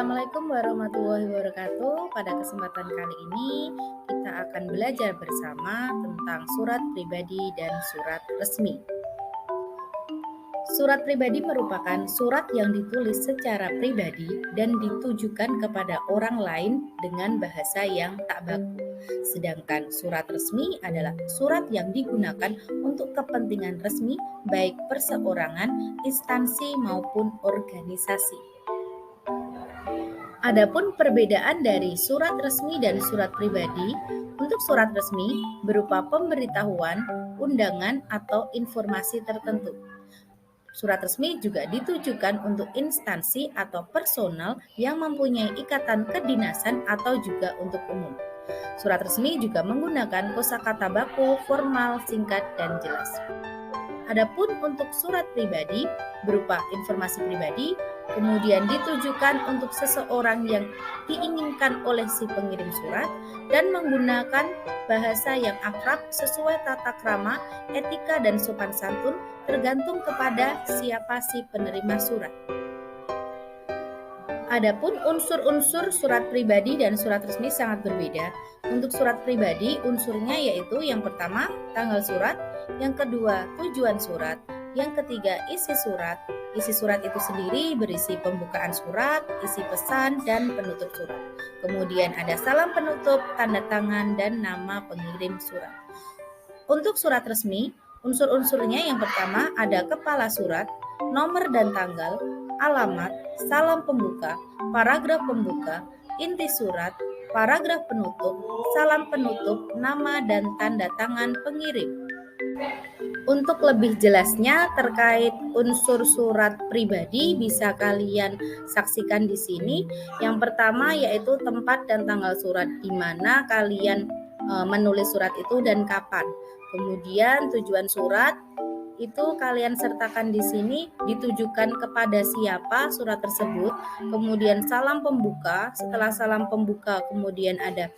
Assalamualaikum warahmatullahi wabarakatuh. Pada kesempatan kali ini kita akan belajar bersama tentang surat pribadi dan surat resmi. Surat pribadi merupakan surat yang ditulis secara pribadi dan ditujukan kepada orang lain dengan bahasa yang tak baku. Sedangkan surat resmi adalah surat yang digunakan untuk kepentingan resmi baik perseorangan, instansi maupun organisasi. Adapun perbedaan dari surat resmi dan surat pribadi, untuk surat resmi berupa pemberitahuan, undangan, atau informasi tertentu. Surat resmi juga ditujukan untuk instansi atau personal yang mempunyai ikatan kedinasan atau juga untuk umum. Surat resmi juga menggunakan kosakata baku, formal, singkat, dan jelas. Adapun untuk surat pribadi berupa informasi pribadi, kemudian ditujukan untuk seseorang yang diinginkan oleh si pengirim surat dan menggunakan bahasa yang akrab sesuai tata krama, etika, dan sopan santun tergantung kepada siapa si penerima surat. Adapun unsur-unsur surat pribadi dan surat resmi sangat berbeda. Untuk surat pribadi, unsurnya yaitu yang pertama, tanggal surat, yang kedua, tujuan surat, yang ketiga, isi surat. Isi surat itu sendiri berisi pembukaan surat, isi pesan, dan penutup surat. Kemudian ada salam penutup, tanda tangan, dan nama pengirim surat. Untuk surat resmi, unsur-unsurnya yang pertama ada kepala surat, nomor dan tanggal, alamat, salam pembuka, paragraf pembuka, inti surat, paragraf penutup, salam penutup, nama dan tanda tangan pengirim. Untuk lebih jelasnya terkait unsur surat pribadi bisa kalian saksikan di sini. Yang pertama yaitu tempat dan tanggal surat di mana kalian menulis surat itu dan kapan. Kemudian tujuan surat itu kalian sertakan di sini ditujukan kepada siapa surat tersebut. Kemudian salam pembuka, setelah salam pembuka kemudian ada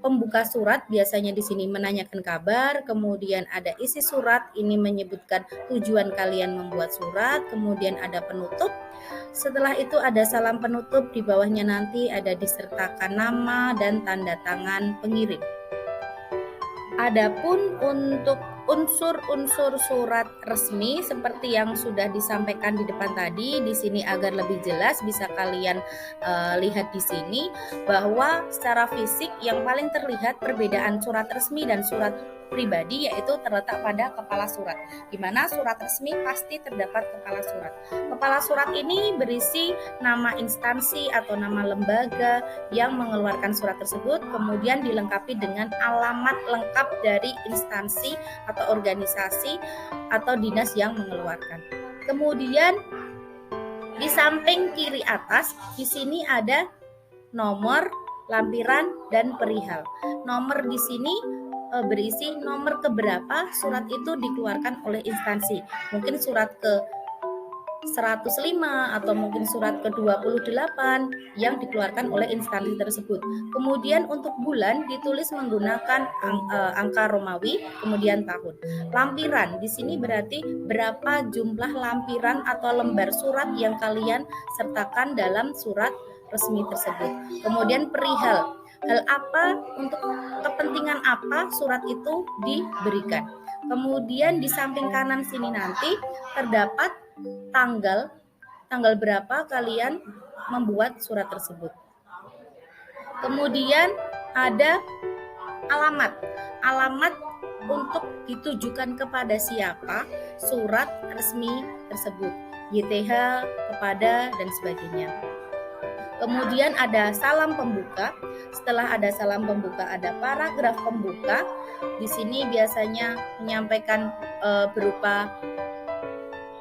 pembuka surat, biasanya di sini menanyakan kabar. Kemudian ada isi surat, ini menyebutkan tujuan kalian membuat surat. Kemudian ada penutup. Setelah itu ada salam penutup, di bawahnya nanti ada disertakan nama dan tanda tangan pengirim. Adapun untuk unsur-unsur surat resmi seperti yang sudah disampaikan di depan tadi, di sini agar lebih jelas bisa kalian lihat di sini bahwa secara fisik yang paling terlihat perbedaan surat resmi dan surat pribadi yaitu terletak pada kepala surat, di mana surat resmi pasti terdapat kepala surat. Kepala surat ini berisi nama instansi atau nama lembaga yang mengeluarkan surat tersebut, kemudian dilengkapi dengan alamat lengkap dari instansi atau organisasi atau dinas yang mengeluarkan. Kemudian di samping kiri atas di sini ada nomor, lampiran, dan perihal. Nomor di sini berisi nomor keberapa surat itu dikeluarkan oleh instansi. Mungkin surat ke 105 atau mungkin surat ke-28 yang dikeluarkan oleh instansi tersebut. Kemudian untuk bulan ditulis menggunakan angka Romawi, kemudian tahun. Lampiran di sini berarti berapa jumlah lampiran atau lembar surat yang kalian sertakan dalam surat resmi tersebut. Kemudian perihal, hal apa, untuk kepentingan apa surat itu diberikan. Kemudian di samping kanan sini nanti terdapat tanggal berapa kalian membuat surat tersebut. Kemudian ada alamat untuk ditujukan kepada siapa surat resmi tersebut, YTH, kepada, dan sebagainya. Kemudian ada salam pembuka. Setelah ada salam pembuka ada paragraf pembuka. Di sini biasanya menyampaikan berupa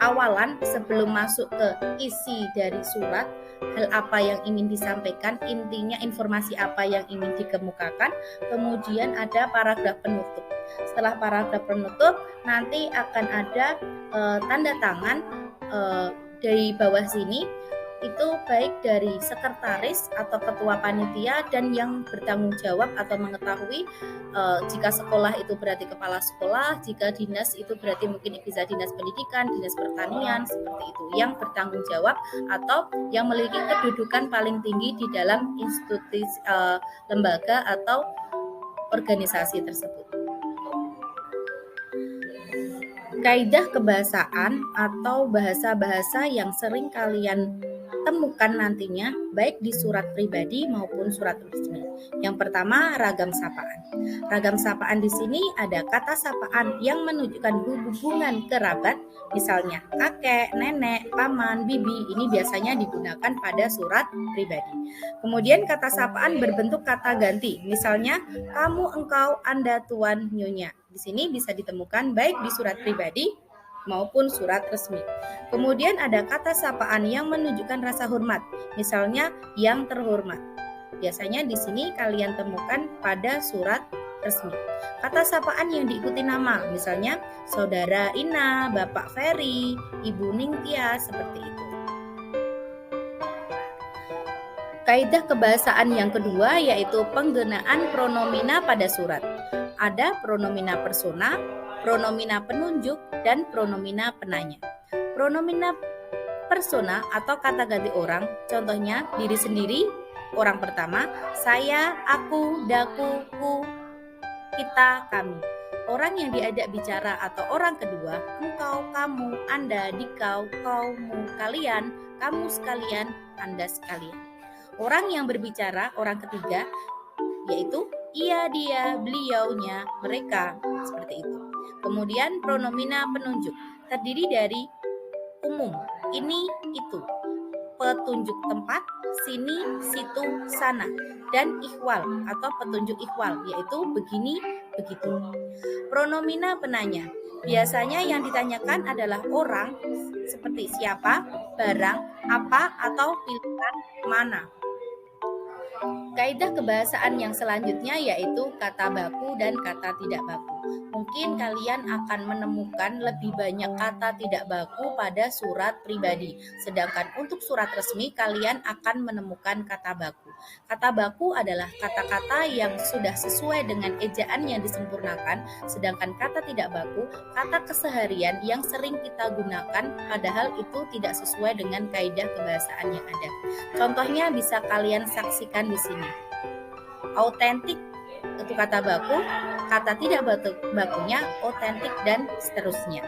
awalan sebelum masuk ke isi dari surat, hal apa yang ingin disampaikan, intinya informasi apa yang ingin dikemukakan. Kemudian ada paragraf penutup. Setelah paragraf penutup nanti akan ada tanda tangan dari bawah sini. itu baik dari sekretaris atau ketua panitia dan yang bertanggung jawab atau mengetahui jika sekolah itu berarti kepala sekolah, jika dinas itu berarti mungkin bisa dinas pendidikan, dinas pertanian, seperti itu, yang bertanggung jawab atau yang memiliki kedudukan paling tinggi di dalam institusi lembaga atau organisasi tersebut. Kaidah kebahasaan atau bahasa-bahasa yang sering kalian temukan nantinya baik di surat pribadi maupun surat resmi. Yang pertama, ragam sapaan. Ragam sapaan di sini ada kata sapaan yang menunjukkan hubungan kerabat, misalnya kakek, nenek, paman, bibi. Ini biasanya digunakan pada surat pribadi. Kemudian kata sapaan berbentuk kata ganti, misalnya kamu, engkau, Anda, tuan, nyonya. Di sini bisa ditemukan baik di surat pribadi maupun surat resmi. Kemudian ada kata sapaan yang menunjukkan rasa hormat, misalnya yang terhormat. Biasanya di sini kalian temukan pada surat resmi. Kata sapaan yang diikuti nama, misalnya saudara Ina, Bapak Ferry, Ibu Ningtia, seperti itu. Kaidah kebahasaan yang kedua yaitu penggunaan pronomina pada surat. Ada pronomina persona, pronomina penunjuk, dan pronomina penanya. Pronomina persona atau kata ganti orang, contohnya diri sendiri, orang pertama, saya, aku, daku, ku, kita, kami. Orang yang diajak bicara atau orang kedua, engkau, kamu, Anda, dikau, kaumu, kalian, kamu sekalian, Anda sekalian. Orang yang berbicara, orang ketiga, yaitu ia, dia, beliaunya, mereka, seperti itu. Kemudian pronomina penunjuk terdiri dari umum, ini, itu, petunjuk tempat, sini, situ, sana, dan ikhwal atau petunjuk ikhwal, yaitu begini, begitu. Pronomina penanya, biasanya yang ditanyakan adalah orang seperti siapa, barang, apa, atau pilihan mana. Kaidah kebahasaan yang selanjutnya yaitu kata baku dan kata tidak baku. Mungkin kalian akan menemukan lebih banyak kata tidak baku pada surat pribadi, sedangkan untuk surat resmi kalian akan menemukan kata baku. Kata baku adalah kata-kata yang sudah sesuai dengan ejaan yang disempurnakan, sedangkan kata tidak baku, kata keseharian yang sering kita gunakan padahal itu tidak sesuai dengan kaidah kebahasaan yang ada. Contohnya bisa kalian saksikan di sini. Autentik itu kata baku, kata tidak bakunya otentik, dan seterusnya.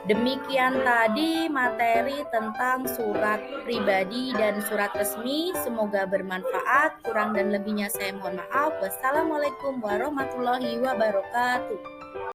Demikian tadi materi tentang surat pribadi dan surat resmi. Semoga bermanfaat. Kurang dan lebihnya saya mohon maaf. Wassalamualaikum warahmatullahi wabarakatuh.